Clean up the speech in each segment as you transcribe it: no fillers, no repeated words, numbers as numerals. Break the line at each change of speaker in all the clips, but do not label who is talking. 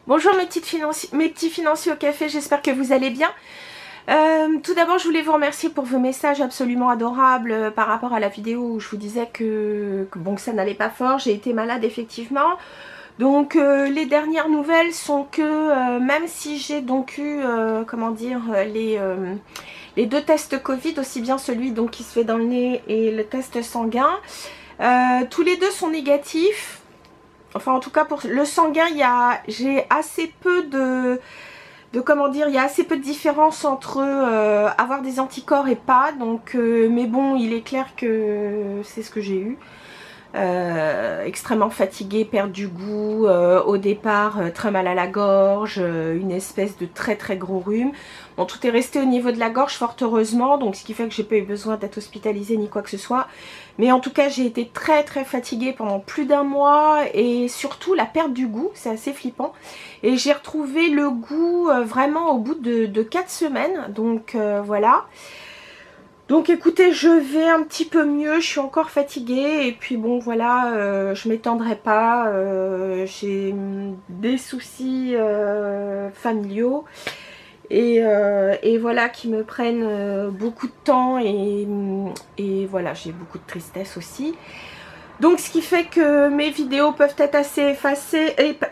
Bonjour mes petits financiers au café, j'espère que vous allez bien. Tout d'abord, je voulais vous remercier pour vos messages absolument adorables par rapport à la vidéo où je vous disais que ça n'allait pas fort. J'ai été malade effectivement. Donc les dernières nouvelles sont que même si j'ai donc eu les deux tests Covid, aussi bien celui donc qui se fait dans le nez et le test sanguin, tous les deux sont négatifs. Enfin en tout cas pour le sanguin, j'ai assez peu il y a assez peu de différence entre avoir des anticorps et pas. Donc mais bon, il est clair que c'est ce que j'ai eu. Extrêmement fatiguée, perte du goût, au départ très mal à la gorge, une espèce de très très gros rhume. Bon, tout est resté au niveau de la gorge fort heureusement, donc ce qui fait que j'ai pas eu besoin d'être hospitalisée ni quoi que ce soit. Mais en tout cas j'ai été très très fatiguée pendant plus d'un mois et surtout la perte du goût, c'est assez flippant. Et j'ai retrouvé le goût vraiment au bout de 4 semaines, donc voilà. Donc écoutez, je vais un petit peu mieux, je suis encore fatiguée et puis bon voilà, je m'étendrai pas, j'ai des soucis familiaux et voilà qui me prennent beaucoup de temps et voilà, j'ai beaucoup de tristesse aussi. Donc ce qui fait que mes vidéos peuvent être assez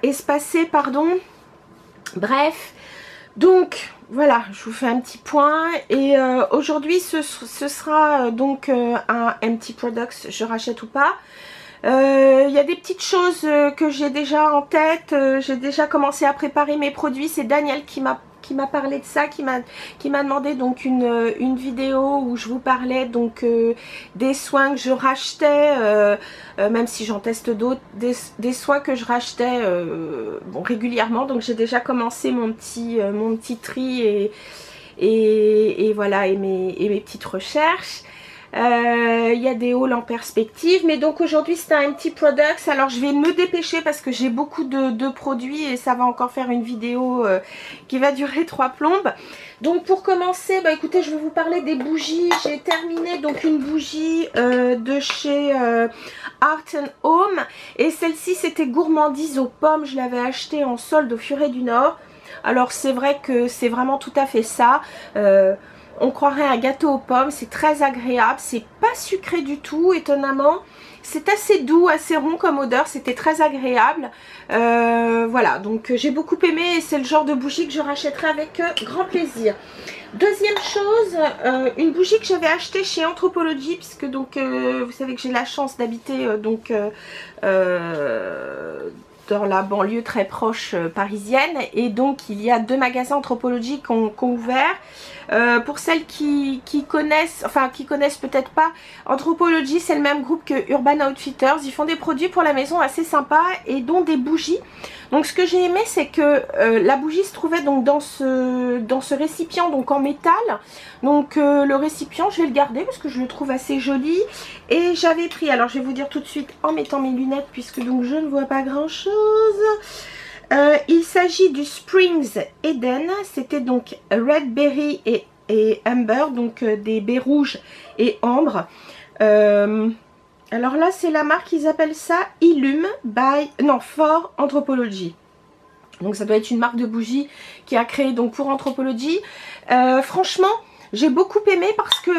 espacées, pardon. Bref. Donc voilà, je vous fais un petit point et aujourd'hui ce sera donc un empty products, je rachète ou pas. Il y a des petites choses que j'ai déjà en tête, j'ai déjà commencé à préparer mes produits, c'est Daniel qui m'a parlé de ça, qui m'a demandé donc une vidéo où je vous parlais donc des soins que je rachetais, même si j'en teste d'autres, des soins que je rachetais régulièrement. Donc j'ai déjà commencé mon petit tri et voilà, et mes petites recherches. Il y a des hauls en perspective, mais donc aujourd'hui c'est un empty products. Alors je vais me dépêcher parce que j'ai beaucoup de produits et ça va encore faire une vidéo qui va durer 3 plombes. Donc pour commencer, bah écoutez, je vais vous parler des bougies. J'ai terminé donc une bougie de chez Art & Home et celle-ci c'était gourmandise aux pommes. Je l'avais achetée en solde au Furet du Nord. Alors c'est vrai que c'est vraiment tout à fait ça. On croirait un gâteau aux pommes, c'est très agréable, c'est pas sucré du tout, étonnamment. C'est assez doux, assez rond comme odeur, c'était très agréable. Voilà, donc j'ai beaucoup aimé et c'est le genre de bougie que je rachèterai avec grand plaisir. Deuxième chose, une bougie que j'avais achetée chez Anthropologie, puisque donc vous savez que j'ai la chance d'habiter dans la banlieue très proche parisienne, et donc il y a 2 magasins Anthropologie qui ont ouvert. Pour celles qui connaissent, enfin qui connaissent peut-être pas, Anthropologie c'est le même groupe que Urban Outfitters. Ils font des produits pour la maison assez sympas et dont des bougies. Donc ce que j'ai aimé c'est que la bougie se trouvait donc dans ce récipient donc en métal. Donc le récipient je vais le garder parce que je le trouve assez joli. Et j'avais pris, alors je vais vous dire tout de suite en mettant mes lunettes puisque donc je ne vois pas grand chose. Il s'agit du Springs Eden, c'était donc Red Berry et Amber, donc des baies rouges et ambre. Alors là c'est la marque, ils appellent ça Illume for Anthropologie. Donc ça doit être une marque de bougies qui a créé donc pour Anthropologie. Franchement, j'ai beaucoup aimé parce que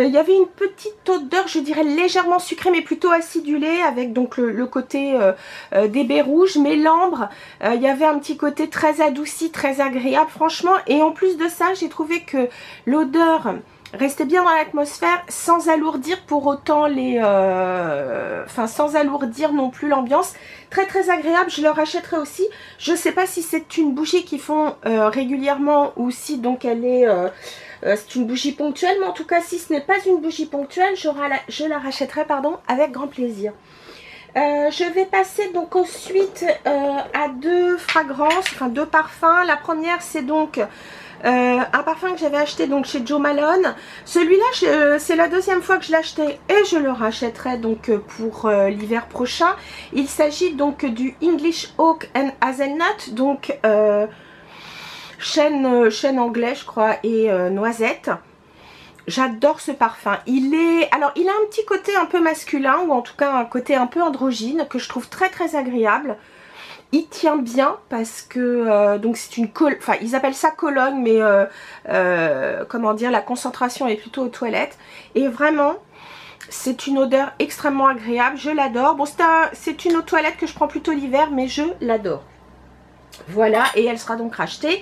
il y avait une petite odeur, je dirais légèrement sucrée mais plutôt acidulée, avec donc le côté des baies rouges, mais l'ambre, il y avait un petit côté très adouci, très agréable franchement. Et en plus de ça, j'ai trouvé que l'odeur restait bien dans l'atmosphère sans alourdir pour autant sans alourdir non plus l'ambiance. Très très agréable, je le rachèterai aussi. Je sais pas si c'est une bougie qu'ils font régulièrement ou si donc elle est c'est une bougie ponctuelle, mais en tout cas si ce n'est pas une bougie ponctuelle, je la rachèterai pardon avec grand plaisir. Je vais passer donc ensuite à 2 fragrances, enfin 2 parfums. La première c'est donc un parfum que j'avais acheté donc chez Jo Malone. Celui-là c'est la 2e fois que je l'achetais et je le rachèterai donc pour l'hiver prochain. Il s'agit donc du English Oak and Hazelnut, donc chêne anglais je crois et noisette. J'adore ce parfum. Il a un petit côté un peu masculin, ou en tout cas un côté un peu androgyne que je trouve très très agréable. Il tient bien parce que donc c'est une enfin ils appellent ça Cologne, mais comment dire, la concentration est plutôt aux toilettes. Et vraiment, c'est une odeur extrêmement agréable, je l'adore. Bon, c'est une eau de toilette que je prends plutôt l'hiver, mais je l'adore. Voilà, et elle sera donc rachetée.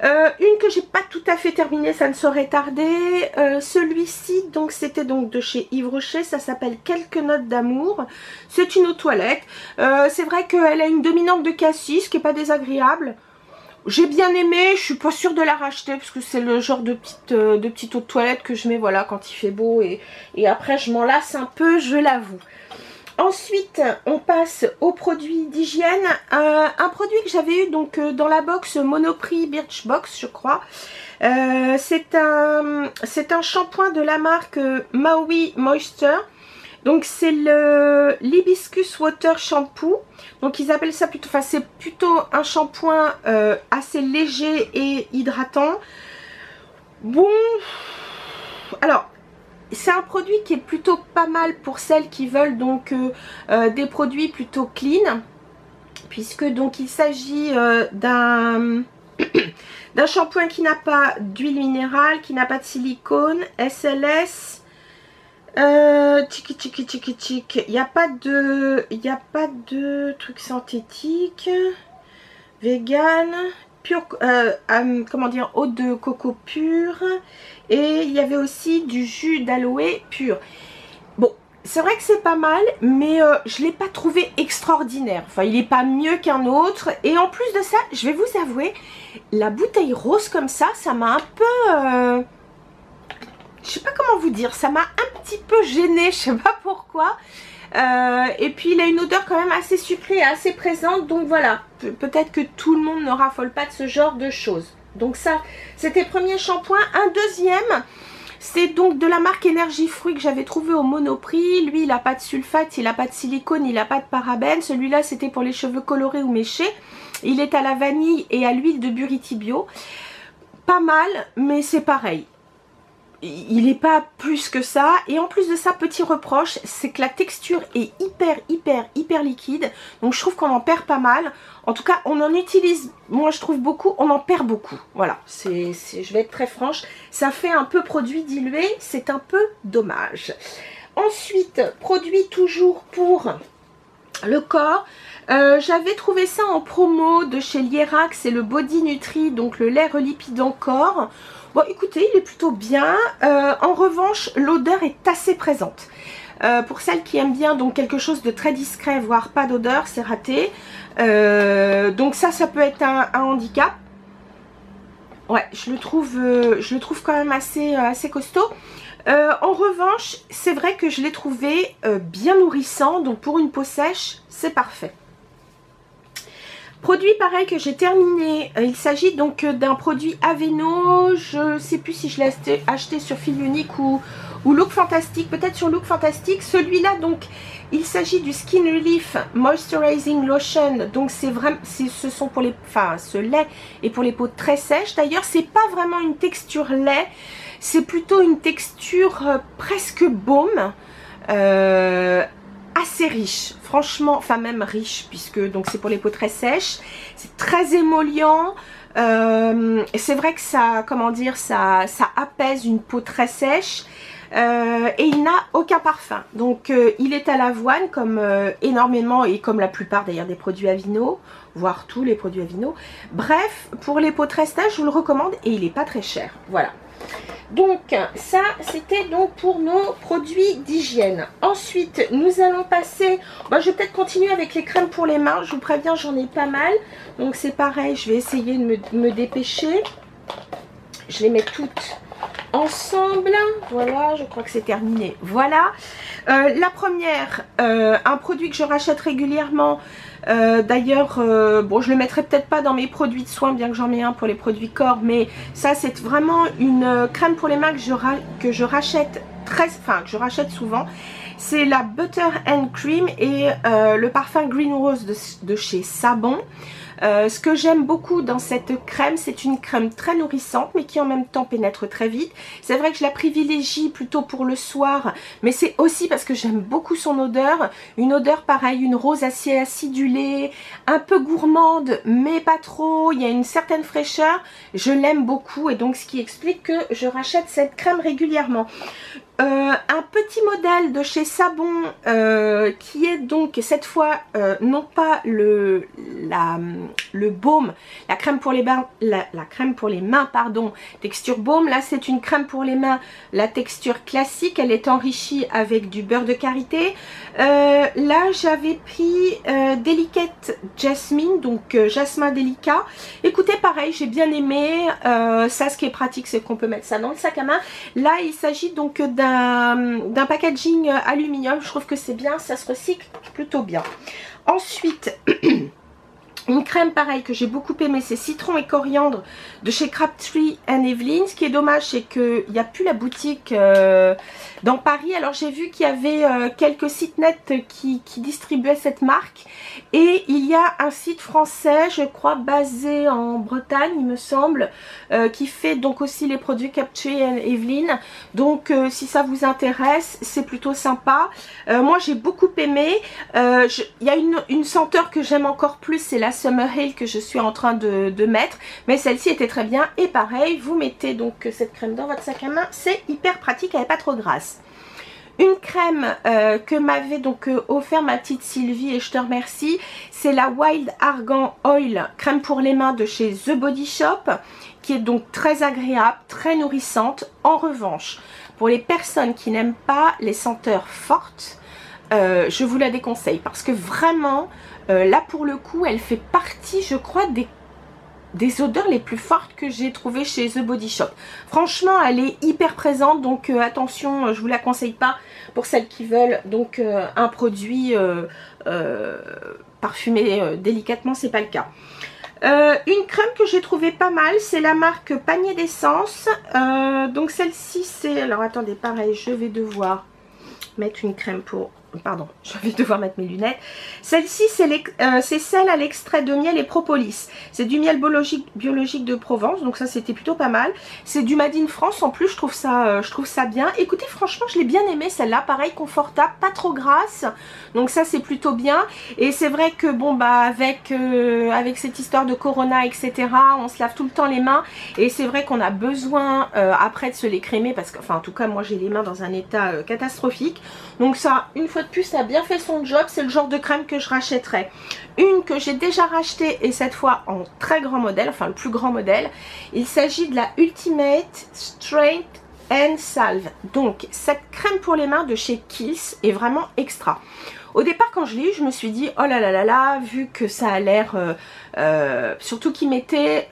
Une que j'ai pas tout à fait terminée, ça ne saurait tarder. Celui-ci, donc c'était donc de chez Yves Rocher, ça s'appelle Quelques notes d'amour. C'est une eau de toilette. C'est vrai qu'elle a une dominante de cassis qui est pas désagréable. J'ai bien aimé, je suis pas sûre de la racheter parce que c'est le genre de petite eau de toilette que je mets, voilà, quand il fait beau, et après je m'en lasse un peu, je l'avoue. Ensuite, on passe aux produits d'hygiène. Un produit que j'avais eu donc dans la box Monoprix Birchbox, je crois. C'est un shampoing de la marque Maui Moisture. Donc c'est le l'Hibiscus Water Shampoo. Donc ils appellent ça plutôt, enfin c'est plutôt un shampoing assez léger et hydratant. Bon, alors c'est un produit qui est plutôt pas mal pour celles qui veulent donc des produits plutôt clean, puisque donc il s'agit d'un d'un shampoing qui n'a pas d'huile minérale, qui n'a pas de silicone, SLS. Il n'y a pas de trucs synthétiques, vegan, pur, comment dire, eau de coco pure, et il y avait aussi du jus d'aloe pur. Bon, c'est vrai que c'est pas mal, mais je l'ai pas trouvé extraordinaire. Enfin, il n'est pas mieux qu'un autre. Et en plus de ça, je vais vous avouer, la bouteille rose comme ça m'a un peu je sais pas comment vous dire, ça m'a un petit peu gênée, je sais pas pourquoi. Et puis il a une odeur quand même assez sucrée, assez présente, donc voilà, peut-être que tout le monde ne raffole pas de ce genre de choses. Donc ça, c'était le premier shampoing. Un deuxième, c'est donc de la marque Énergie Fruit que j'avais trouvé au Monoprix. Lui, il n'a pas de sulfate, il n'a pas de silicone, il n'a pas de parabènes. Celui-là, c'était pour les cheveux colorés ou méchés. Il est à la vanille et à l'huile de Buriti Bio. Pas mal, mais c'est pareil. Il n'est pas plus que ça. Et en plus de ça, petit reproche, c'est que la texture est hyper liquide. Donc je trouve qu'on en perd pas mal. En tout cas, on en utilise, moi je trouve beaucoup, on en perd beaucoup. Voilà, je vais être très franche. Ça fait un peu produit dilué, c'est un peu dommage. Ensuite, produit toujours pour le corps. J'avais trouvé ça en promo de chez Lierac, c'est le Body Nutri, donc le lait relipidant corps. Bon, écoutez, il est plutôt bien. En revanche, l'odeur est assez présente. Pour celles qui aiment bien donc quelque chose de très discret, voire pas d'odeur, c'est raté. Donc ça peut être un handicap. Ouais, je le trouve quand même assez costaud. En revanche, c'est vrai que je l'ai trouvé bien nourrissant. Donc pour une peau sèche, c'est parfait. Produit pareil que j'ai terminé, il s'agit donc d'un produit Aveno, je ne sais plus si je l'ai acheté sur Fil Unique ou Look Fantastic, peut-être sur Look Fantastic. Celui-là donc, il s'agit du Skin Relief Moisturizing Lotion, donc c'est vraiment, ce sont pour les, enfin ce lait est pour les peaux très sèches. D'ailleurs c'est pas vraiment une texture lait, c'est plutôt une texture presque baume. Assez riche, franchement, enfin même riche, puisque donc c'est pour les peaux très sèches, c'est très émollient, c'est vrai que ça, comment dire, ça apaise une peau très sèche, et il n'a aucun parfum, donc il est à l'avoine comme énormément, et comme la plupart d'ailleurs des produits Aveeno, voire tous les produits Aveeno. Bref, pour les peaux très sèches, je vous le recommande, et il n'est pas très cher, voilà. Donc ça c'était donc pour nos produits d'hygiène. Ensuite nous allons passer, je vais peut-être continuer avec les crèmes pour les mains, je vous préviens j'en ai pas mal. Donc c'est pareil, je vais essayer de me dépêcher. Je les mets toutes ensemble, voilà, je crois que c'est terminé, voilà. La première, un produit que je rachète régulièrement, d'ailleurs, bon, je le mettrai peut-être pas dans mes produits de soins, bien que j'en ai un pour les produits corps, mais ça c'est vraiment une crème pour les mains que je rachète souvent. C'est la Butter and Cream et le parfum Green Rose de chez Sabon. Ce que j'aime beaucoup dans cette crème, c'est une crème très nourrissante mais qui en même temps pénètre très vite. C'est vrai que je la privilégie plutôt pour le soir, mais c'est aussi parce que j'aime beaucoup son odeur. Une odeur pareil, une rose assez acidulée, un peu gourmande mais pas trop. Il y a une certaine fraîcheur, je l'aime beaucoup et donc ce qui explique que je rachète cette crème régulièrement. Un petit modèle de chez Savon qui est donc cette fois non pas le baume, la crème pour les mains, la crème pour les mains pardon, texture baume. Là c'est une crème pour les mains, la texture classique, elle est enrichie avec du beurre de karité. Là j'avais pris Delicate Jasmine, donc jasmin délicat. Écoutez, pareil, j'ai bien aimé. Ça, ce qui est pratique, c'est qu'on peut mettre ça dans le sac à main. Là il s'agit donc d'un packaging aluminium. Je trouve que c'est bien, ça se recycle plutôt bien. Ensuite une crème pareil que j'ai beaucoup aimé, c'est citron et coriandre de chez Crabtree and Evelyn. Ce qui est dommage, c'est qu'il n'y a plus la boutique dans Paris. Alors j'ai vu qu'il y avait quelques sites nets qui distribuaient cette marque. Et il y a un site français, je crois, basé en Bretagne, il me semble, qui fait donc aussi les produits Crabtree and Evelyn. Donc si ça vous intéresse, c'est plutôt sympa. Moi j'ai beaucoup aimé. Il y a une senteur que j'aime encore plus, c'est la Summer Hill que je suis en train de mettre, mais celle-ci était très bien. Et pareil, vous mettez donc cette crème dans votre sac à main, c'est hyper pratique, elle n'est pas trop grasse. Une crème que m'avait donc offert ma petite Sylvie et je te remercie, c'est la Wild Argan Oil crème pour les mains de chez The Body Shop, qui est donc très agréable, très nourrissante. En revanche, pour les personnes qui n'aiment pas les senteurs fortes, je vous la déconseille parce que vraiment là pour le coup elle fait partie, je crois, des odeurs les plus fortes que j'ai trouvées chez The Body Shop. Franchement elle est hyper présente, donc attention, je vous la conseille pas pour celles qui veulent donc un produit parfumé délicatement, c'est pas le cas. Une crème que j'ai trouvé pas mal, c'est la marque Panier d'essence. Donc celle-ci c'est, alors attendez, pareil, je vais devoir mettre une crème pour... Pardon, je vais devoir mettre mes lunettes. Celle-ci, c'est celle à l'extrait de miel et propolis. C'est du miel biologique de Provence, donc ça c'était plutôt pas mal. C'est du Made in France en plus, je trouve ça bien. Écoutez, franchement, je l'ai bien aimé celle-là. Pareil, confortable, pas trop grasse. Donc ça c'est plutôt bien. Et c'est vrai que bon bah avec cette histoire de Corona, etc., on se lave tout le temps les mains. Et c'est vrai qu'on a besoin après de se les crémer parce que, enfin en tout cas moi j'ai les mains dans un état catastrophique. Donc ça, une fois de plus, ça a bien fait son job. C'est le genre de crème que je rachèterais. Une que j'ai déjà rachetée et cette fois en très grand modèle, enfin le plus grand modèle. Il s'agit de la Ultimate Strength and Salve. Donc cette crème pour les mains de chez Kiehl's est vraiment extra. Au départ quand je l'ai eu, je me suis dit oh là là là là, vu que ça a l'air surtout qu'ils mettaient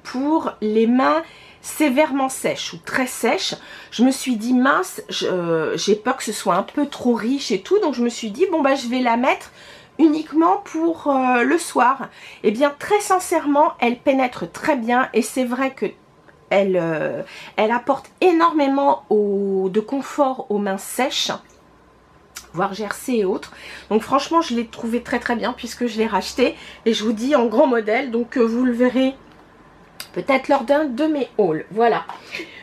pour les mains sévèrement sèche ou très sèche, je me suis dit mince, j'ai peur que ce soit un peu trop riche et tout, donc je me suis dit bon bah je vais la mettre uniquement pour le soir. Et bien très sincèrement elle pénètre très bien et c'est vrai que elle apporte énormément de confort aux mains sèches, voire gercées et autres. Donc franchement je l'ai trouvé très très bien puisque je l'ai racheté et je vous dis en grand modèle, donc vous le verrez peut-être lors d'un de mes hauls. Voilà.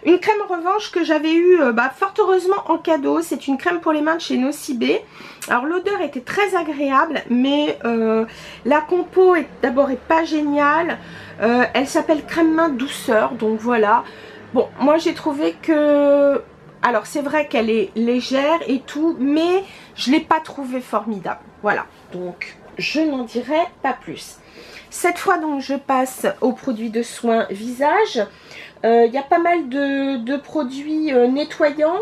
Une crème en revanche que j'avais eu fort heureusement en cadeau. C'est une crème pour les mains de chez Nocibé. Alors l'odeur était très agréable, mais la compo d'abord est pas géniale. Elle s'appelle crème main douceur, donc voilà. Bon, moi j'ai trouvé que... Alors c'est vrai qu'elle est légère et tout, mais je ne l'ai pas trouvée formidable. Voilà, donc je n'en dirai pas plus. Cette fois donc je passe aux produits de soins visage. Il y a pas mal de produits nettoyants.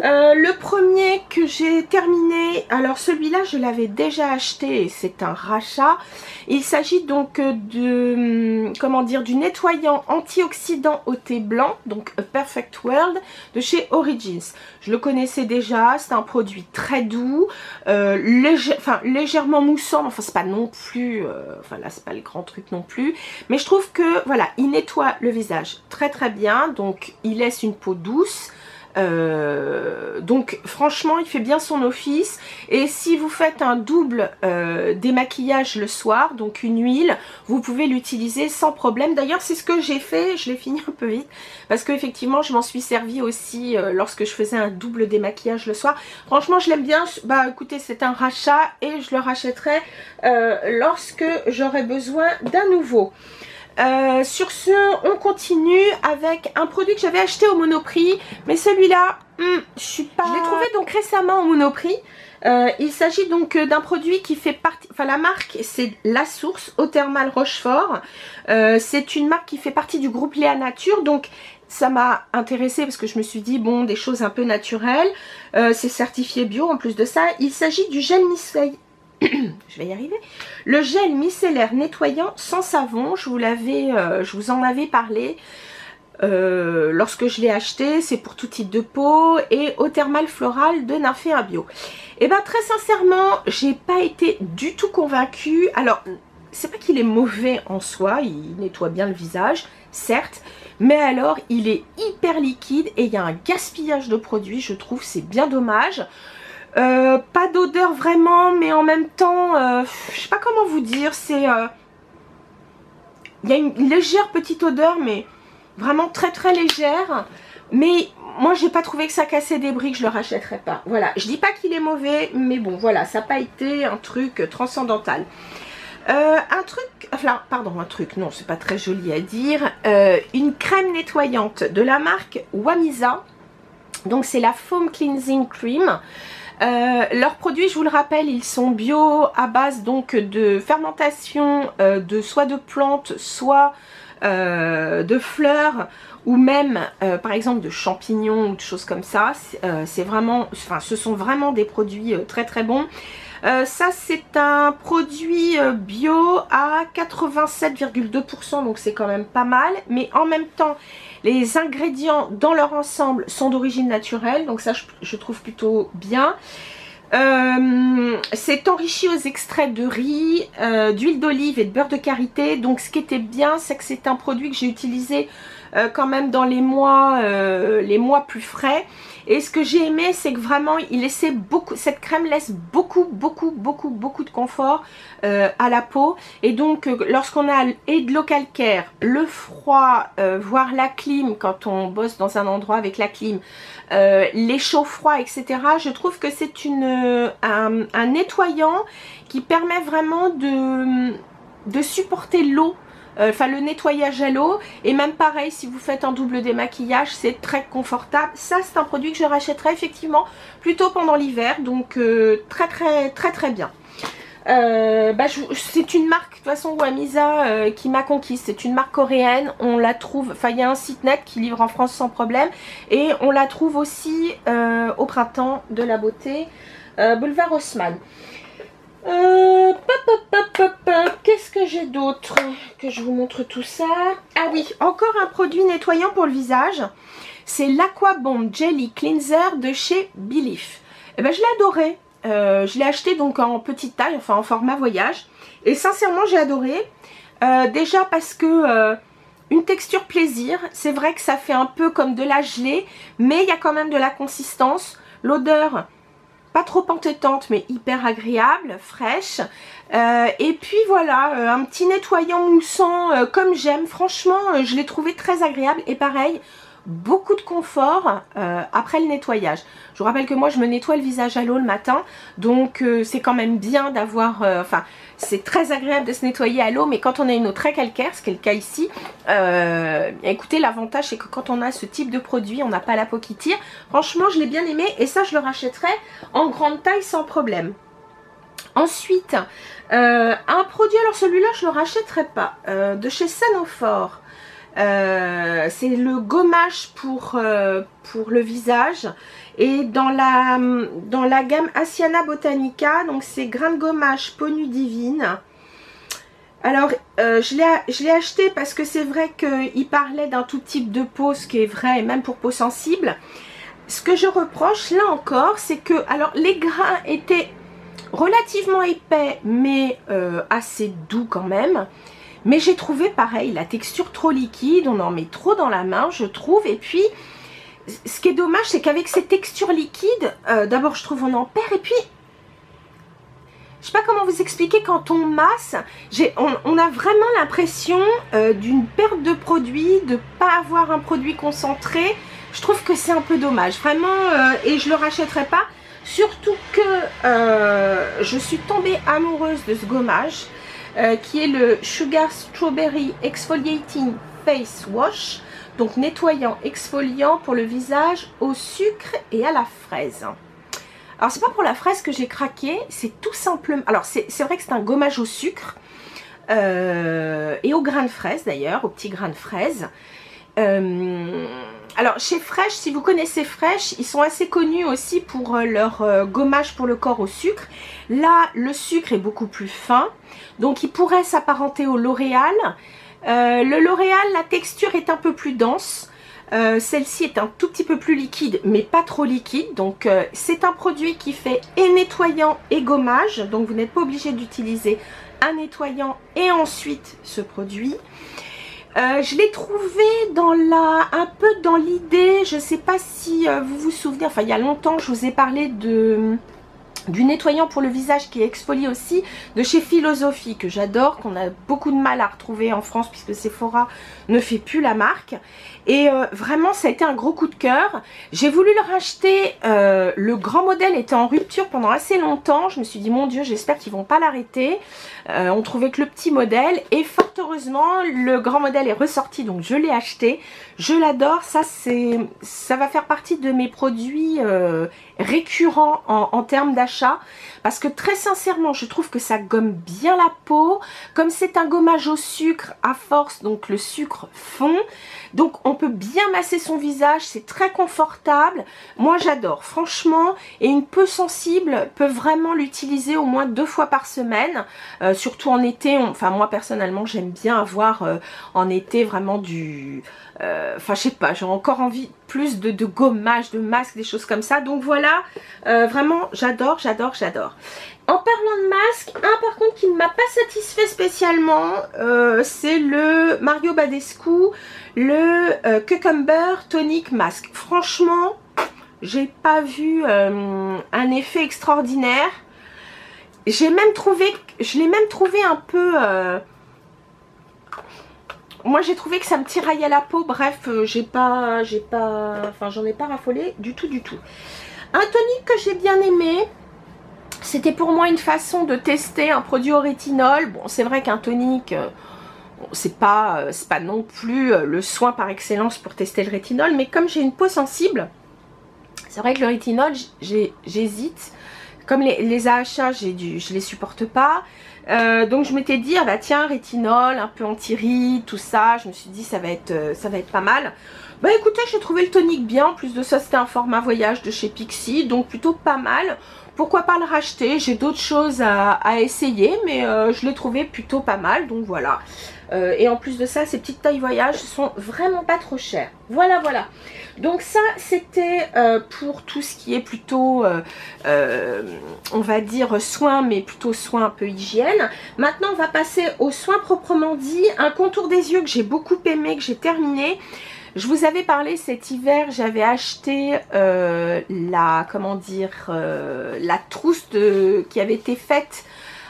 Le premier que j'ai terminé, alors celui-là je l'avais déjà acheté et c'est un rachat. Il s'agit donc du nettoyant antioxydant au thé blanc, donc A Perfect World de chez Origins. Je le connaissais déjà, c'est un produit très doux, légèrement moussant, enfin c'est pas non plus, là c'est pas le grand truc non plus, mais je trouve que voilà, il nettoie le visage très très bien, donc il laisse une peau douce. Donc franchement il fait bien son office. Et si vous faites un double démaquillage le soir, donc une huile, vous pouvez l'utiliser sans problème. D'ailleurs c'est ce que j'ai fait, je l'ai fini un peu vite parce que effectivement je m'en suis servi aussi lorsque je faisais un double démaquillage le soir. Franchement je l'aime bien. Bah écoutez, c'est un rachat et je le rachèterai lorsque j'aurai besoin d'un nouveau. Sur ce, on continue avec un produit que j'avais acheté au Monoprix, mais celui-là, je suis pas... Je l'ai trouvé donc récemment au Monoprix. Il s'agit donc d'un produit qui fait partie, enfin la marque c'est La Source, Eau Thermale Rochefort. C'est une marque qui fait partie du groupe Léa Nature, donc ça m'a intéressée parce que je me suis dit bon, des choses un peu naturelles. C'est certifié bio en plus de ça. Il s'agit du gel micellaire. Je vais y arriver. Le gel micellaire nettoyant sans savon, je vous en avais parlé lorsque je l'ai acheté. C'est pour tout type de peau et eau thermale florale de Nymphéa Bio. Et bien très sincèrement, j'ai pas été du tout convaincue. Alors c'est pas qu'il est mauvais en soi, il nettoie bien le visage, certes, mais alors il est hyper liquide et il y a un gaspillage de produits, je trouve, c'est bien dommage. Pas d'odeur vraiment, mais en même temps, je sais pas comment vous dire, c'est... il y a une légère petite odeur, mais vraiment très très légère. Mais moi j'ai pas trouvé que ça cassait des briques, je le rachèterai pas. Voilà, je dis pas qu'il est mauvais, mais bon voilà, ça n'a pas été un truc transcendantal. Un truc, non c'est pas très joli à dire, une crème nettoyante de la marque Wamisa. Donc c'est la Foam Cleansing Cream. Leurs produits, je vous le rappelle, ils sont bio à base donc de fermentation de soit de plantes, soit de fleurs ou même par exemple de champignons ou de choses comme ça. C'est vraiment, enfin ce sont vraiment des produits très très bons. Ça c'est un produit bio à 87,2%, donc c'est quand même pas mal, mais en même temps les ingrédients dans leur ensemble sont d'origine naturelle, donc ça je trouve plutôt bien. C'est enrichi aux extraits de riz, d'huile d'olive et de beurre de karité. Donc ce qui était bien, c'est que c'est un produit que j'ai utilisé quand même dans les mois plus frais. Et ce que j'ai aimé, c'est que vraiment il laissait beaucoup, cette crème laisse beaucoup de confort à la peau. Et donc lorsqu'on a et de l'eau calcaire, le froid, voire la clim, quand on bosse dans un endroit avec la clim, les chauds froids, etc. Je trouve que c'est un nettoyant qui permet vraiment de supporter l'eau. Enfin le nettoyage à l'eau, et même pareil si vous faites un double démaquillage, c'est très confortable. Ça c'est un produit que je rachèterai effectivement plutôt pendant l'hiver, donc très bien. C'est une marque de toute façon Wamisa qui m'a conquise. C'est une marque coréenne, on la trouve, enfin il y a un site net qui livre en France sans problème, et on la trouve aussi au printemps de la beauté, boulevard Haussmann. Qu'est-ce que j'ai d'autre? Que je vous montre tout ça. Ah oui, encore un produit nettoyant pour le visage. C'est l'Aqua Bomb Jelly Cleanser de chez Belif. Et ben je l'ai adoré. Je l'ai acheté donc en petite taille, enfin en format voyage. Et sincèrement j'ai adoré. Déjà parce que une texture plaisir. C'est vrai que ça fait un peu comme de la gelée, mais il y a quand même de la consistance. L'odeur pas trop entêtante mais hyper agréable, fraîche. Et puis voilà, un petit nettoyant moussant comme j'aime. Franchement je l'ai trouvé très agréable, et pareil, beaucoup de confort après le nettoyage. Je vous rappelle que moi je me nettoie le visage à l'eau le matin, donc c'est quand même bien d'avoir, enfin c'est très agréable de se nettoyer à l'eau, mais quand on a une eau très calcaire, ce qui est le cas ici, écoutez, l'avantage c'est que quand on a ce type de produit, on n'a pas la peau qui tire. Franchement je l'ai bien aimé, et ça je le rachèterai en grande taille sans problème. Ensuite un produit, alors celui-là je le rachèterai pas, de chez Sanophore. C'est le gommage pour le visage, et dans la gamme Asiana Botanica, donc c'est grain de gommage peau nue divine. Alors je l'ai acheté parce que c'est vrai qu'il parlait d'un tout type de peau, ce qui est vrai même pour peau sensible. Ce que je reproche là encore, c'est que alors les grains étaient relativement épais mais assez doux quand même. Mais j'ai trouvé pareil, la texture trop liquide, on en met trop dans la main je trouve, et puis ce qui est dommage, c'est qu'avec ces textures liquides, d'abord je trouve on en perd, et puis je sais pas comment vous expliquer, quand on masse, on a vraiment l'impression d'une perte de produit, de pas avoir un produit concentré. Je trouve que c'est un peu dommage, vraiment, et je le rachèterai pas. Surtout que je suis tombée amoureuse de ce gommage, qui est le Sugar Strawberry Exfoliating Face Wash. Donc nettoyant, exfoliant pour le visage au sucre et à la fraise. Alors c'est pas pour la fraise que j'ai craqué, c'est tout simplement... Alors c'est vrai que c'est un gommage au sucre et au grain de fraise d'ailleurs, au petit grain de fraise. Alors chez Fresh, si vous connaissez Fresh, ils sont assez connus aussi pour leur gommage pour le corps au sucre. Là le sucre est beaucoup plus fin, donc il pourrait s'apparenter au L'Oréal. Le L'Oréal, la texture est un peu plus dense. Celle-ci est un tout petit peu plus liquide, mais pas trop liquide. Donc c'est un produit qui fait et nettoyant et gommage. Donc vous n'êtes pas obligé d'utiliser un nettoyant et ensuite ce produit. Je l'ai trouvé dans un peu dans l'idée, je ne sais pas si vous vous souvenez, enfin il y a longtemps je vous ai parlé du nettoyant pour le visage qui exfolie aussi, de chez Philosophie, que j'adore, qu'on a beaucoup de mal à retrouver en France puisque Sephora ne fait plus la marque. Et vraiment ça a été un gros coup de cœur. J'ai voulu le racheter, le grand modèle était en rupture pendant assez longtemps. Je me suis dit mon Dieu, j'espère qu'ils vont pas l'arrêter. On trouvait que le petit modèle, et fort heureusement le grand modèle est ressorti, donc je l'ai acheté. Je l'adore, ça va faire partie de mes produits récurrents en termes d'achat, parce que très sincèrement je trouve que ça gomme bien la peau. Comme c'est un gommage au sucre à force, donc le sucre fond, donc on peut bien masser son visage, c'est très confortable. Moi j'adore franchement, et une peau sensible peut vraiment l'utiliser au moins 2 fois par semaine, surtout en été. Enfin moi personnellement j'aime bien avoir en été vraiment du... Enfin je sais pas, j'ai encore envie plus de gommage, de masque, des choses comme ça. Donc voilà, vraiment j'adore, j'adore, j'adore. En parlant de masque, un par contre qui ne m'a pas satisfait spécialement, c'est le Mario Badescu, le Cucumber Tonic Mask. Franchement, j'ai pas vu un effet extraordinaire. Je l'ai même trouvé un peu... moi j'ai trouvé que ça me tiraillait la peau. Bref, j'en ai pas raffolé du tout, du tout. Un tonic que j'ai bien aimé, c'était pour moi une façon de tester un produit au rétinol. Bon, c'est vrai qu'un tonic, c'est pas non plus le soin par excellence pour tester le rétinol, mais comme j'ai une peau sensible, c'est vrai que le rétinol, j'hésite. Comme les AHA, je les supporte pas. Donc je m'étais dit, ah bah tiens, rétinol, un peu anti-rides, tout ça. Je me suis dit, ça va être pas mal. Bah écoutez, j'ai trouvé le tonic bien. En plus de ça, c'était un format voyage de chez Pixi, donc plutôt pas mal. Pourquoi pas le racheter? J'ai d'autres choses à essayer, mais je l'ai trouvé plutôt pas mal, donc voilà. Et en plus de ça, ces petites tailles voyage sont vraiment pas trop chères. Voilà, voilà. Donc ça, c'était pour tout ce qui est plutôt, on va dire soins, mais plutôt soins un peu hygiène. Maintenant, on va passer aux soins proprement dit. Un contour des yeux que j'ai beaucoup aimé, que j'ai terminé. Je vous avais parlé cet hiver, j'avais acheté la trousse qui avait été faite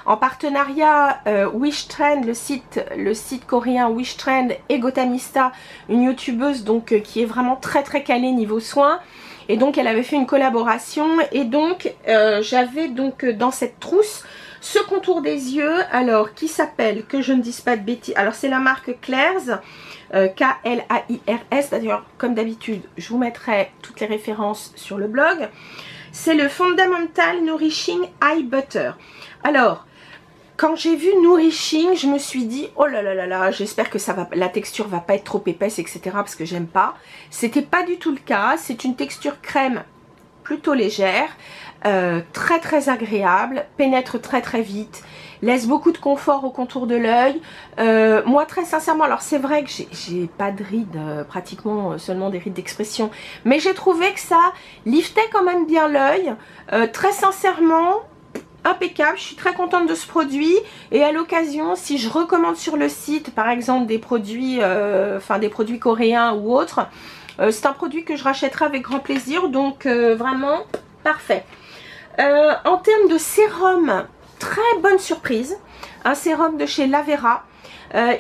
en partenariat Wishtrend, le site coréen Wishtrend, et Gotamista, une youtubeuse donc qui est vraiment très très calée niveau soins. Et donc elle avait fait une collaboration, et donc j'avais donc dans cette trousse ce contour des yeux, alors qui s'appelle, que je ne dise pas de bêtises, alors c'est la marque Claire's, K-L-A-I-R-S, d'ailleurs comme d'habitude je vous mettrai toutes les références sur le blog. C'est le Fundamental Nourishing Eye Butter. Alors quand j'ai vu Nourishing, je me suis dit oh là là là là, j'espère que la texture va pas être trop épaisse, etc., parce que j'aime pas. C'était pas du tout le cas. C'est une texture crème plutôt légère, très très agréable, pénètre très très vite, laisse beaucoup de confort au contour de l'œil. Moi très sincèrement, alors c'est vrai que j'ai pas de rides, pratiquement seulement des rides d'expression, mais j'ai trouvé que ça liftait quand même bien l'œil. Très sincèrement, impeccable, je suis très contente de ce produit. Et à l'occasion, si je recommande sur le site par exemple des produits, des produits coréens ou autres, C'est un produit que je rachèterai avec grand plaisir, donc vraiment parfait. En termes de sérum, très bonne surprise, un sérum de chez Lavera.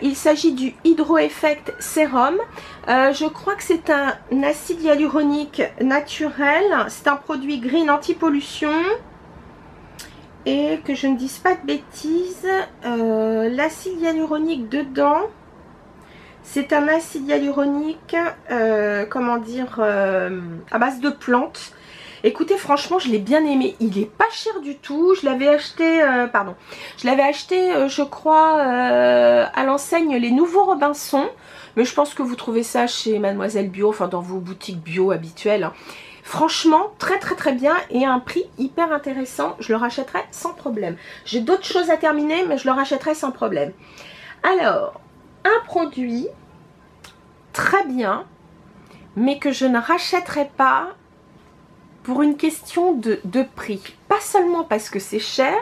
Il s'agit du Hydro Effect Sérum. Je crois que c'est un acide hyaluronique naturel. C'est un produit green anti-pollution. Et que je ne dise pas de bêtises, l'acide hyaluronique dedans, c'est un acide hyaluronique, comment dire, à base de plantes. Écoutez, franchement, je l'ai bien aimé. Il est pas cher du tout. Je l'avais acheté, je crois, à l'enseigne Les Nouveaux Robinson. Mais je pense que vous trouvez ça chez Mademoiselle Bio, enfin dans vos boutiques bio habituelles, hein. Franchement, très très très bien et à un prix hyper intéressant. Je le rachèterai sans problème. J'ai d'autres choses à terminer, mais je le rachèterai sans problème. Alors, un produit très bien, mais que je ne rachèterai pas pour une question de prix. Pas seulement parce que c'est cher,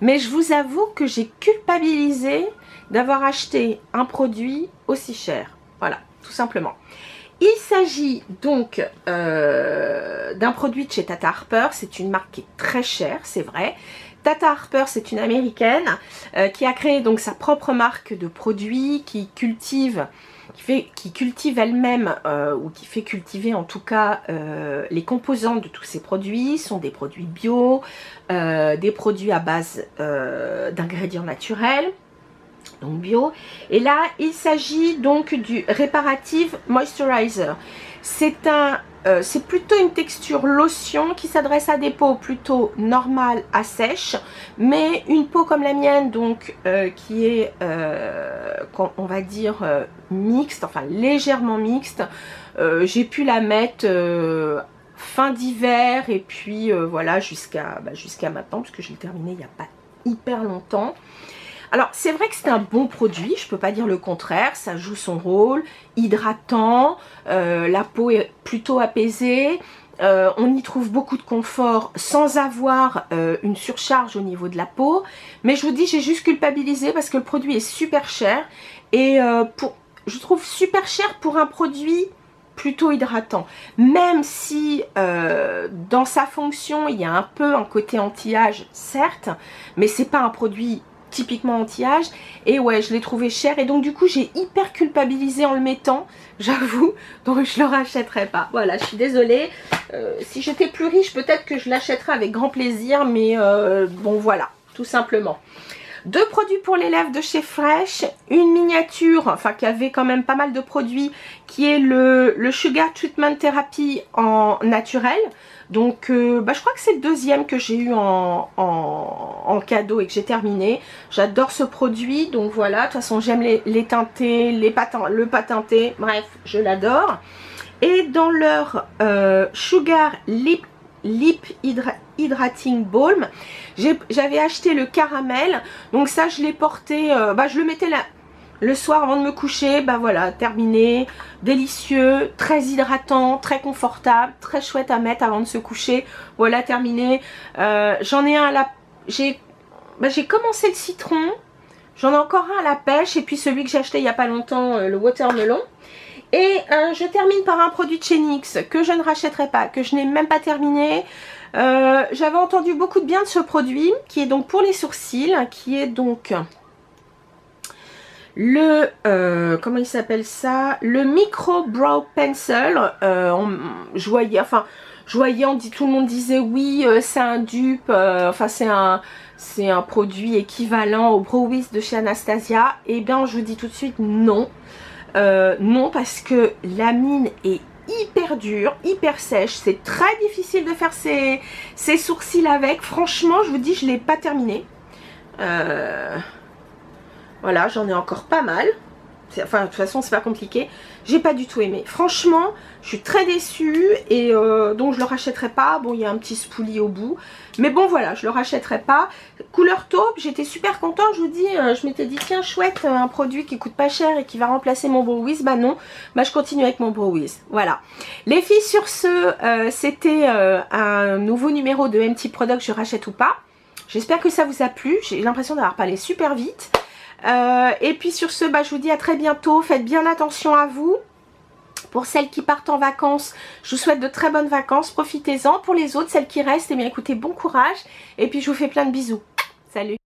mais je vous avoue que j'ai culpabilisé d'avoir acheté un produit aussi cher. Voilà, tout simplement. Il s'agit donc d'un produit de chez Tata Harper. C'est une marque qui est très chère, c'est vrai. Tata Harper, c'est une américaine qui a créé donc sa propre marque de produits, qui cultive elle-même ou qui fait cultiver en tout cas les composants de tous ces produits. Ce sont des produits bio, des produits à base d'ingrédients naturels. Donc bio, et là il s'agit donc du Reparative Moisturizer. C'est plutôt une texture lotion qui s'adresse à des peaux plutôt normales à sèches, mais une peau comme la mienne, donc qui est on va dire mixte, enfin légèrement mixte. J'ai pu la mettre fin d'hiver et puis voilà jusqu'à maintenant, parce que je l'ai terminé il n'y a pas hyper longtemps. Alors c'est vrai que c'est un bon produit, je ne peux pas dire le contraire, ça joue son rôle, hydratant, la peau est plutôt apaisée, on y trouve beaucoup de confort sans avoir une surcharge au niveau de la peau. Mais je vous dis, j'ai juste culpabilisé parce que le produit est super cher et je trouve super cher pour un produit plutôt hydratant. Même si dans sa fonction il y a un peu un côté anti-âge, certes, mais c'est pas un produit typiquement anti-âge. Et ouais, je l'ai trouvé cher et donc du coup j'ai hyper culpabilisé en le mettant, j'avoue, donc je le rachèterai pas. Voilà, je suis désolée. Si j'étais plus riche, peut-être que je l'achèterais avec grand plaisir, mais bon voilà, tout simplement. Deux produits pour les lèvres de chez Fresh, une miniature, enfin qui avait quand même pas mal de produits, qui est le Sugar Treatment Therapy en naturel. Donc je crois que c'est le deuxième que j'ai eu en cadeau et que j'ai terminé. J'adore ce produit, donc voilà, de toute façon j'aime les teintés, le pas teinté, bref, je l'adore. Et dans leur Sugar Lip Hydrating Balm, j'avais acheté le caramel, donc ça je l'ai porté, je le mettais là le soir avant de me coucher, voilà, terminé, délicieux, très hydratant, très confortable, très chouette à mettre avant de se coucher. Voilà, terminé. J'en ai un à la... J'ai commencé le citron, j'en ai encore un à la pêche, et puis celui que j'ai acheté il n'y a pas longtemps, le watermelon. Et je termine par un produit de chez NYX que je ne rachèterai pas, que je n'ai même pas terminé. J'avais entendu beaucoup de bien de ce produit, qui est donc pour les sourcils, qui est donc... comment il s'appelle ça, le Micro Brow Pencil. Je voyais, tout le monde disait oui, c'est un dupe, c'est un produit équivalent au Brow Wiz de chez Anastasia. Et bien je vous dis tout de suite non, non, parce que la mine est hyper dure, hyper sèche, c'est très difficile de faire ses sourcils avec. Franchement je vous dis, je l'ai pas terminé. Voilà, j'en ai encore pas mal. Enfin, de toute façon, c'est pas compliqué. J'ai pas du tout aimé. Franchement, je suis très déçue et donc je le rachèterai pas. Bon, il y a un petit spoolie au bout. Mais bon, voilà, je le rachèterai pas. Couleur taupe, j'étais super contente. Je vous dis, je m'étais dit, tiens, chouette, un produit qui coûte pas cher et qui va remplacer mon Brow Wiz. Bah non, je continue avec mon Brow Wiz. Voilà. Les filles, sur ce, c'était un nouveau numéro de MT Product, je rachète ou pas. J'espère que ça vous a plu. J'ai l'impression d'avoir parlé super vite. Et puis sur ce, je vous dis à très bientôt. Faites bien attention à vous. Pour celles qui partent en vacances, je vous souhaite de très bonnes vacances, profitez-en. Pour les autres, celles qui restent, eh bien écoutez, bon courage. Et puis je vous fais plein de bisous. Salut!